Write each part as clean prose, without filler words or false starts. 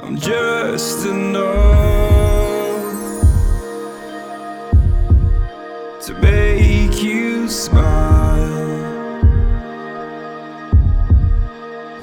I'm just enough to make you smile,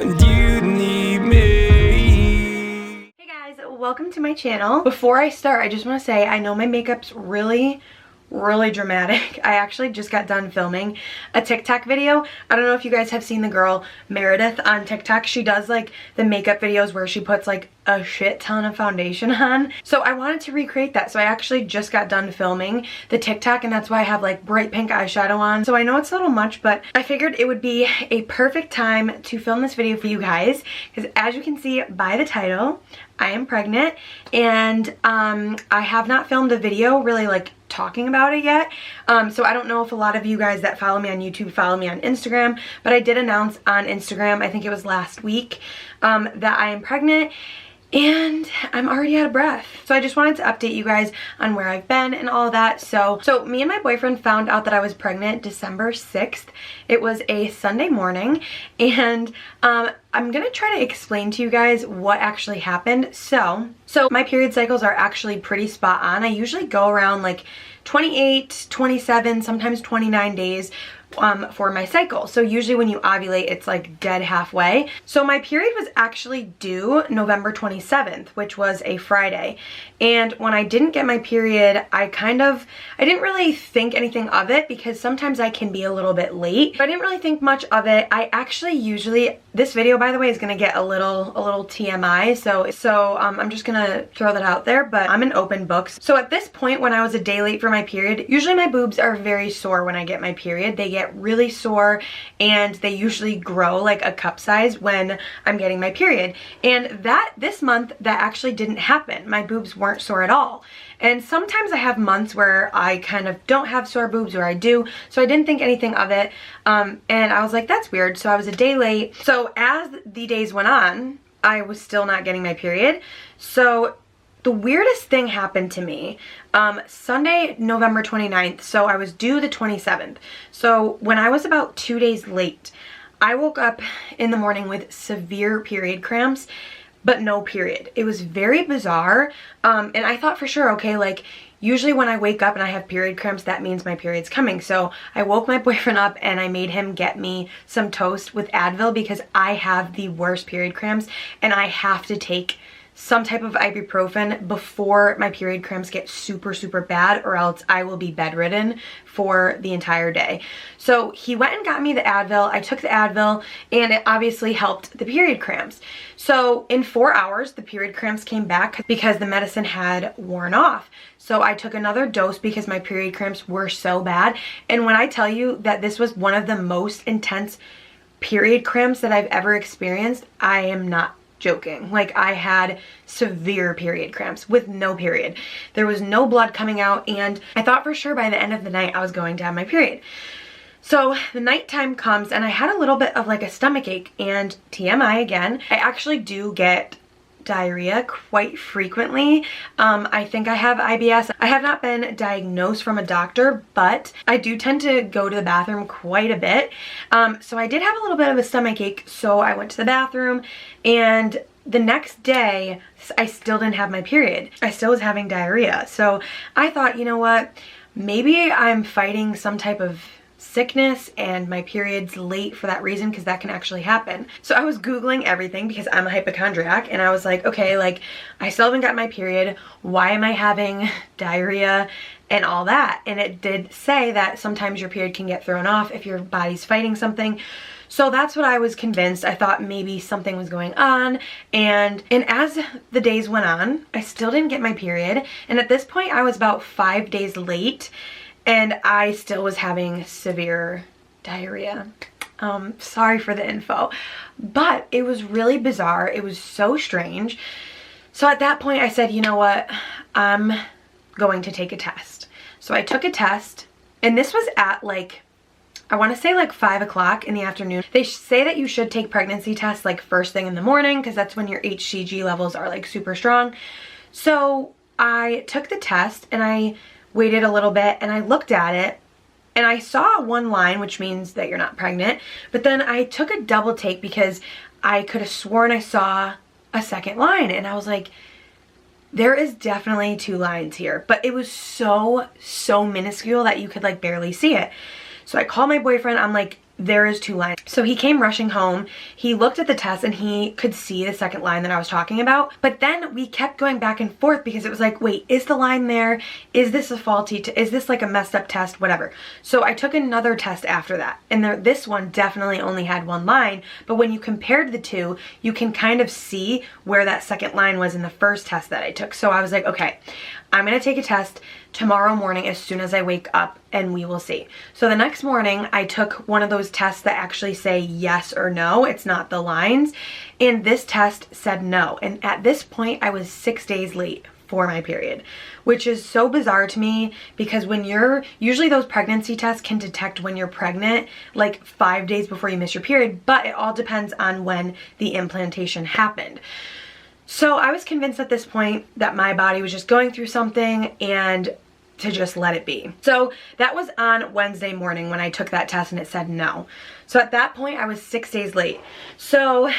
and you need me. Hey guys, welcome to my channel. Before I start, I just want to say I know my makeup's really dramatic. I actually just got done filming a TikTok video. I don't know if you guys have seen the girl Meredith on TikTok. She does like the makeup videos where she puts like a shit ton of foundation on. So I wanted to recreate that. So I actually just got done filming the TikTok, and that's why I have like bright pink eyeshadow on. So I know it's a little much, but I figured it would be a perfect time to film this video for you guys, because as you can see by the title, I am pregnant, and I have not filmed a video really like talking about it yet. So I don't know if a lot of you guys that follow me on YouTube follow me on Instagram, but I did announce on Instagram, I think it was last week, that I am pregnant. And I'm already out of breath. So I just wanted to update you guys on where I've been and all that. So me and my boyfriend found out that I was pregnant December 6th. It was a Sunday morning, and I'm gonna try to explain to you guys what actually happened. So my period cycles are actually pretty spot on. I usually go around like 28, 27, sometimes 29 days for my cycle. So usually when you ovulate, it's like dead halfway. So my period was actually due November 27th, which was a Friday. And when I didn't get my period, I didn't really think anything of it, because sometimes I can be a little bit late. But I didn't really think much of it. I actually usually, this video by the way is gonna get a little TMI, so I'm just gonna throw that out there, but I'm an open book. So at this point, when I was a day late for my period, usually my boobs are very sore when I get my period. They get really sore, and they usually grow like a cup size when I'm getting my period. And this month that actually didn't happen. My boobs weren't sore at all. And sometimes I have months where I kind of don't have sore boobs, or I do, so I didn't think anything of it. And I was like, that's weird. So I was a day late. So as the days went on, I was still not getting my period. So the weirdest thing happened to me Sunday, November 29th. So I was due the 27th. So when I was about 2 days late, I woke up in the morning with severe period cramps, but no period. It was very bizarre. And I thought for sure, okay, like usually when I wake up and I have period cramps, that means my period's coming. So I woke my boyfriend up and I made him get me some toast with Advil, because I have the worst period cramps and I have to take some type of ibuprofen before my period cramps get super bad, or else I will be bedridden for the entire day. So he went and got me the Advil. I took the Advil, and it obviously helped the period cramps. So in 4 hours, the period cramps came back because the medicine had worn off. So I took another dose because my period cramps were so bad. And when I tell you that this was one of the most intense period cramps that I've ever experienced, I am not joking. Like, I had severe period cramps with no period. There was no blood coming out, and I thought for sure by the end of the night I was going to have my period. So the nighttime comes, and I had a little bit of like a stomach ache, and TMI again, I actually do get diarrhea quite frequently. I think I have IBS. I have not been diagnosed from a doctor, but I do tend to go to the bathroom quite a bit. So I did have a little bit of a stomach ache, so I went to the bathroom, and the next day I still didn't have my period. I still was having diarrhea. So I thought, you know what, maybe I'm fighting some type of sickness and my period's late for that reason, because that can actually happen. So I was Googling everything because I'm a hypochondriac, and I was like, okay, like I still haven't got my period. Why am I having diarrhea and all that? And it did say that sometimes your period can get thrown off if your body's fighting something. So that's what I was convinced. I thought maybe something was going on, and as the days went on, I still didn't get my period. And at this point I was about 5 days late, and I still was having severe diarrhea. Sorry for the info, but it was really bizarre. It was so strange. So at that point I said, you know what, I'm going to take a test. So I took a test, and this was at like, I want to say like 5 o'clock in the afternoon. They say that you should take pregnancy tests like first thing in the morning, because that's when your HCG levels are like super strong. So I took the test, and I waited a little bit, and I looked at it, and I saw one line, which means that you're not pregnant. But then I took a double take, because I could have sworn I saw a second line. And I was like, there is definitely 2 lines here, but it was so minuscule that you could like barely see it. So I called my boyfriend. I'm like, there is 2 lines. So he came rushing home. He looked at the test and he could see the second line that I was talking about. But then we kept going back and forth because it was like, wait, is the line there? Is this a faulty, is this like a messed up test? Whatever. So I took another test after that. And this one definitely only had 1 line. But when you compared the 2, you can kind of see where that second line was in the first test that I took. So I was like, okay, I'm going to take a test tomorrow morning as soon as I wake up and we will see. So the next morning I took one of those tests that actually say yes or no. It's not the lines. And this test said no. And at this point I was 6 days late for my period, which is so bizarre to me because when usually those pregnancy tests can detect when you're pregnant like 5 days before you miss your period, but it all depends on when the implantation happened. So I was convinced at this point that my body was just going through something and to just let it be. So that was on Wednesday morning when I took that test and it said no. So at that point I was 6 days late. So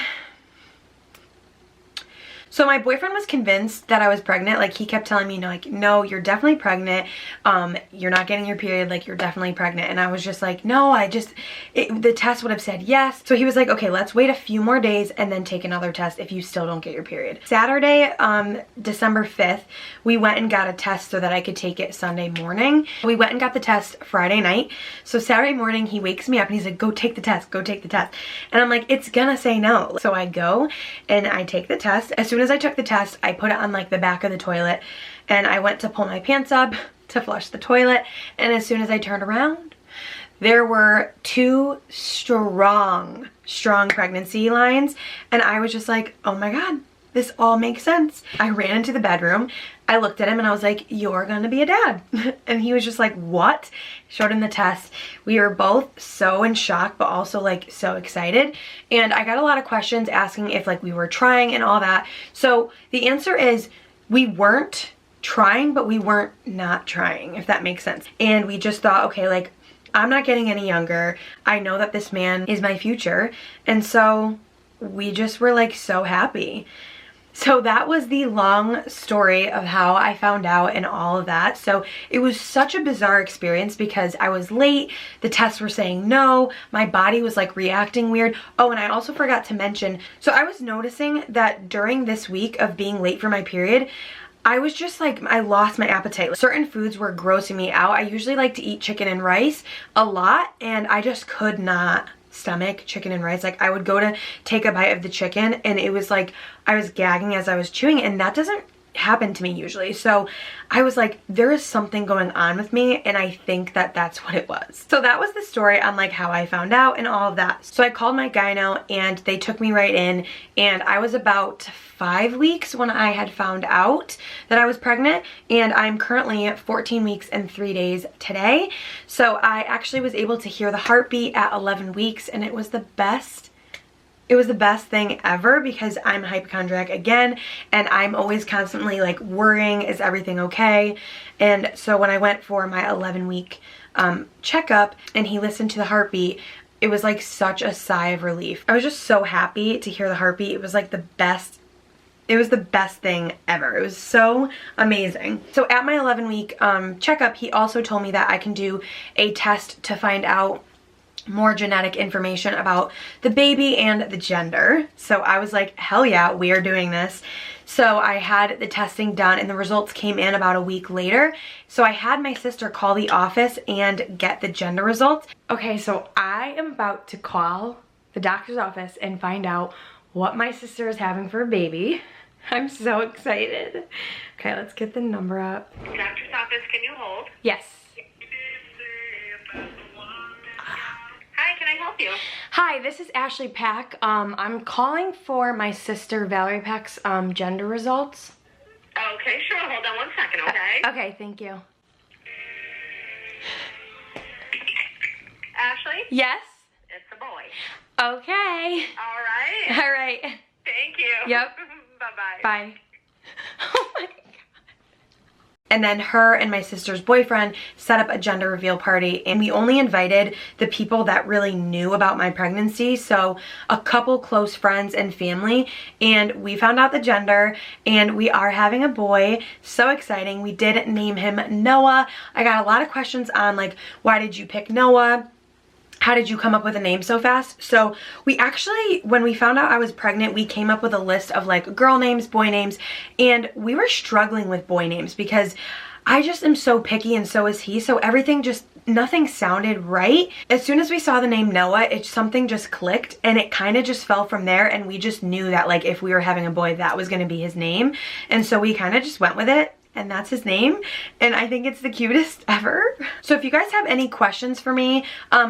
my boyfriend was convinced that I was pregnant. Like he kept telling me, no, you're definitely pregnant. You're not getting your period. Like you're definitely pregnant. And I was just like, no, the test would have said yes. So he was like, okay, let's wait a few more days and then take another test if you still don't get your period. Saturday, December 5th, we went and got a test so that I could take it Sunday morning. We went and got the test Friday night. So Saturday morning, he wakes me up and he's like, go take the test, go take the test. And I'm like, it's gonna say no. So I go and I take the test. As soon as I took the test, I put it on like the back of the toilet and I went to pull my pants up to flush the toilet, and as soon as I turned around, there were 2 strong pregnancy lines, and I was just like, oh my god, this all makes sense. I ran into the bedroom, I looked at him and I was like, you're gonna be a dad. And he was just like, what? Showed him the test. We were both so in shock, but also like so excited. And I got a lot of questions asking if like we were trying and all that. So the answer is we weren't trying, but we weren't not trying, if that makes sense. And we just thought, okay, like I'm not getting any younger. I know that this man is my future. And so we just were like so happy. So that was the long story of how I found out and all of that. So it was such a bizarre experience because I was late, the tests were saying no, my body was like reacting weird. Oh, and I also forgot to mention, so I was noticing that during this week of being late for my period, I was just like, I lost my appetite. Certain foods were grossing me out. I usually like to eat chicken and rice a lot, and I just could not stomach chicken and rice. Like I would go to take a bite of the chicken and it was like I was gagging as I was chewing, and that doesn't happen to me usually. So I was like, there is something going on with me, and I think that that's what it was. So that was the story on like how I found out and all of that. So I called my gyno and they took me right in, and I was about 5 weeks when I had found out that I was pregnant, and I'm currently at 14 weeks and 3 days today. So I actually was able to hear the heartbeat at 11 weeks, and it was the best. It was the best thing ever because I'm a hypochondriac again, and I'm always constantly like worrying, is everything okay? And so when I went for my 11-week checkup and he listened to the heartbeat, it was like such a sigh of relief. I was just so happy to hear the heartbeat. It was like the best. It was the best thing ever. It was so amazing. So at my 11-week checkup, he also told me that I can do a test to find out more genetic information about the baby and the gender. So I was like, hell yeah, we are doing this. So I had the testing done and the results came in about a week later. So I had my sister call the office and get the gender results. Okay, so I am about to call the doctor's office and find out what my sister is having for a baby. I'm so excited. Okay, let's get the number up. Doctor's office, can you hold? Yes. Hi, can I help you? Hi, this is Ashley Pack. I'm calling for my sister Valerie Pack's gender results. Okay, sure. Hold on 1 second, okay? Okay, thank you. Ashley? Yes? It's a boy. Okay. All right. All right. Thank you. Yep. Bye-bye. Bye. Oh my god. And then her and my sister's boyfriend set up a gender reveal party, and we only invited the people that really knew about my pregnancy, so a couple close friends and family, and we found out the gender, and we are having a boy. So exciting. We did name him Noah. I got a lot of questions on like, why did you pick Noah? How did you come up with a name so fast? So we actually, when we found out I was pregnant, we came up with a list of like girl names, boy names, and we were struggling with boy names because I just am so picky and so is he. So everything just, nothing sounded right. As soon as we saw the name Noah, something just clicked, and it kind of just fell from there, and we just knew that like if we were having a boy, that was going to be his name. And so we kind of just went with it. And that's his name, and I think it's the cutest ever. So if you guys have any questions for me,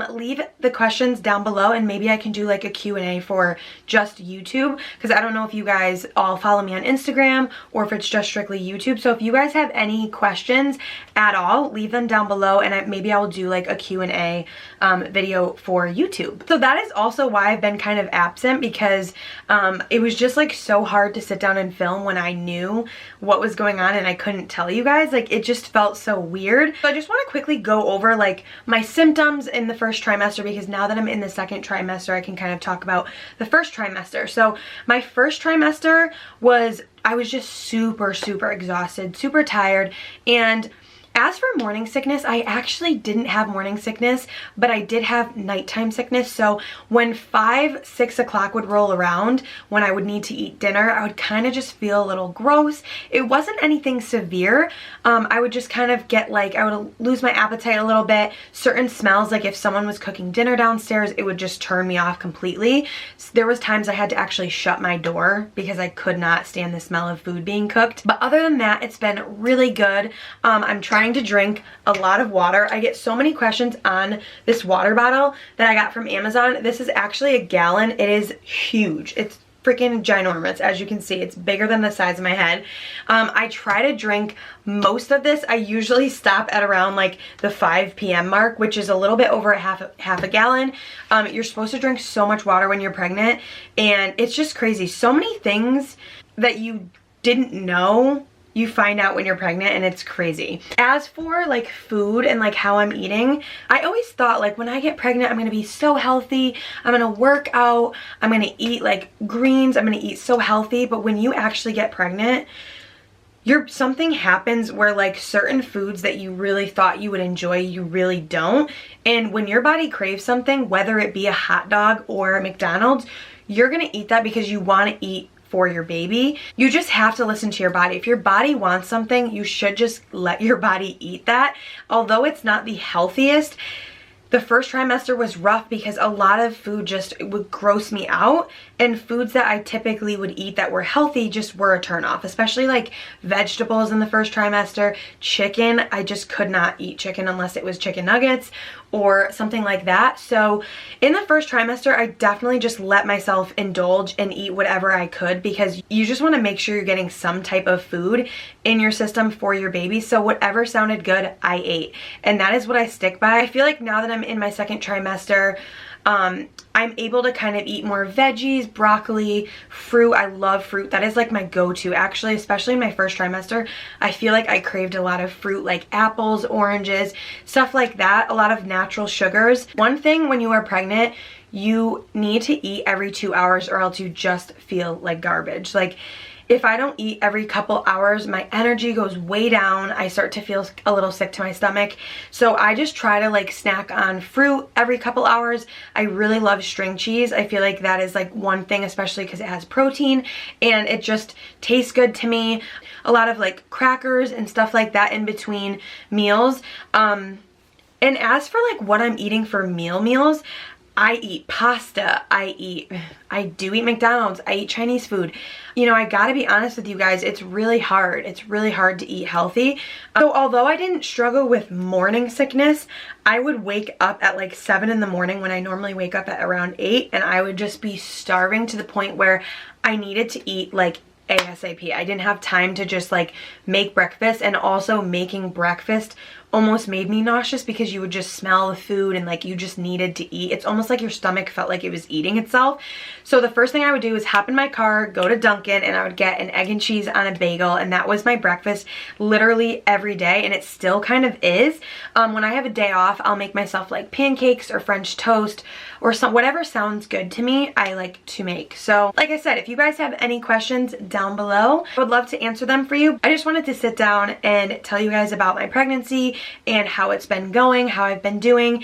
leave the questions down below, and maybe I can do like a Q&A for just YouTube, because I don't know if you guys all follow me on Instagram or if it's just strictly YouTube. So if you guys have any questions at all, leave them down below, and maybe I will do like a Q&A video for YouTube. So that is also why I've been kind of absent, because it was just like so hard to sit down and film when I knew what was going on and I couldn't tell you guys. Like, it just felt so weird. So I just want to quickly go over like my symptoms in the first trimester, because now that I'm in the second trimester, I can kind of talk about the first trimester. So my first trimester I was just super exhausted, super tired. And as for morning sickness, I actually didn't have morning sickness, but I did have nighttime sickness. So when 5, 6 o'clock would roll around, when I would need to eat dinner, I would kind of just feel a little gross. It wasn't anything severe. I would just kind of get like, I would lose my appetite a little bit. Certain smells, like if someone was cooking dinner downstairs, it would just turn me off completely. So there was times I had to actually shut my door because I could not stand the smell of food being cooked. But other than that, it's been really good. I'm trying to drink a lot of water. I get so many questions on this water bottle that I got from Amazon. This is actually a gallon. It is huge. It's freaking ginormous. As you can see, it's bigger than the size of my head. I try to drink most of this. I usually stop at around like the 5 p.m. mark, which is a little bit over half a gallon. You're supposed to drink so much water when you're pregnant, and it's just crazy. So many things that you didn't know you find out when you're pregnant, and it's crazy. As for like food and like how I'm eating, I always thought like when I get pregnant, I'm gonna be so healthy, I'm gonna work out, I'm gonna eat like greens, I'm gonna eat so healthy. But when you actually get pregnant, something happens where like certain foods that you really thought you would enjoy, you really don't. And when your body craves something, whether it be a hot dog or a McDonald's, you're gonna eat that because you wanna eat for your baby. You just have to listen to your body. If your body wants something, you should just let your body eat that. Although it's not the healthiest, the first trimester was rough because a lot of food just would gross me out, and foods that I typically would eat that were healthy just were a turnoff, especially like vegetables in the first trimester. Chicken, I just could not eat chicken unless it was chicken nuggets or something like that. So in the first trimester, I definitely just let myself indulge and eat whatever I could, because you just want to make sure you're getting some type of food in your system for your baby. So whatever sounded good, I ate. And that is what I stick by. I feel like now that I'm in my second trimester, I'm able to kind of eat more veggies, broccoli, fruit. I love fruit. That is like my go-to, actually, especially in my first trimester. I feel like I craved a lot of fruit, like apples, oranges, stuff like that, a lot of natural sugars. One thing when you are pregnant, you need to eat every 2 hours or else you just feel like garbage. Like, if I don't eat every couple hours, my energy goes way down. I start to feel a little sick to my stomach. So I just try to like snack on fruit every couple hours. I really love string cheese. I feel like that is like one thing, especially because it has protein and it just tastes good to me. A lot of like crackers and stuff like that in between meals. And as for like what I'm eating for meals, I eat pasta, I do eat McDonald's, I eat Chinese food. You know, I gotta be honest with you guys, it's really hard. It's really hard to eat healthy. So although I didn't struggle with morning sickness, I would wake up at like 7 in the morning when I normally wake up at around 8, and I would just be starving to the point where I needed to eat like ASAP. I didn't have time to just like make breakfast, and also making breakfast almost made me nauseous because you would just smell the food and like you just needed to eat. It's almost like your stomach felt like it was eating itself. So the first thing I would do is hop in my car, go to Dunkin', and I would get an egg and cheese on a bagel, and that was my breakfast literally every day, and it still kind of is. When I have a day off, I'll make myself like pancakes or French toast or whatever sounds good to me, I like to make. So like I said, if you guys have any questions down below, I would love to answer them for you. I just wanted to sit down and tell you guys about my pregnancy and how it's been going, how I've been doing.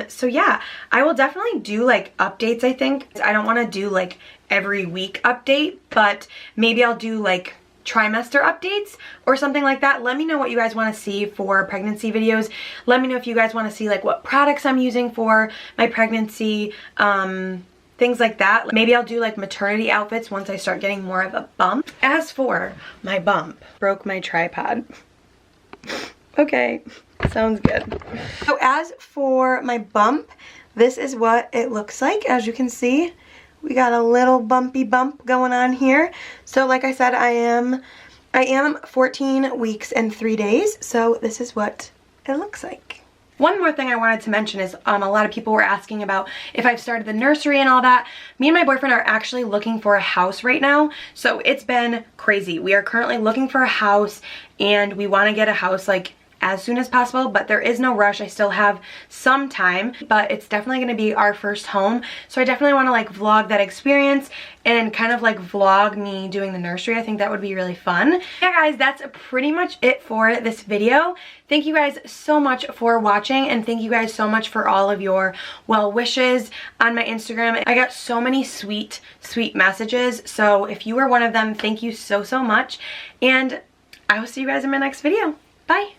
So yeah, I will definitely do like updates, I think. I don't want to do like every week update, but maybe I'll do like trimester updates or something like that. Let me know what you guys want to see for pregnancy videos. Let me know if you guys want to see like what products I'm using for my pregnancy, things like that. Maybe I'll do like maternity outfits once I start getting more of a bump. As for my bump, broke my tripod. Okay, sounds good. So as for my bump, this is what it looks like. As you can see, we got a little bumpy bump going on here. So like I said, I am 14 weeks and 3 days. So this is what it looks like. One more thing I wanted to mention is a lot of people were asking about if I've started the nursery and all that. Me and my boyfriend are actually looking for a house right now. So it's been crazy. We are currently looking for a house, and we want to get a house like as soon as possible, but there is no rush. I still have some time, but it's definitely going to be our first home. So I definitely want to like vlog that experience and kind of like vlog me doing the nursery. I think that would be really fun. Yeah guys, that's pretty much it for this video. Thank you guys so much for watching, and thank you guys so much for all of your well wishes on my Instagram. I got so many sweet messages. So if you were one of them, thank you so much, and I will see you guys in my next video. Bye.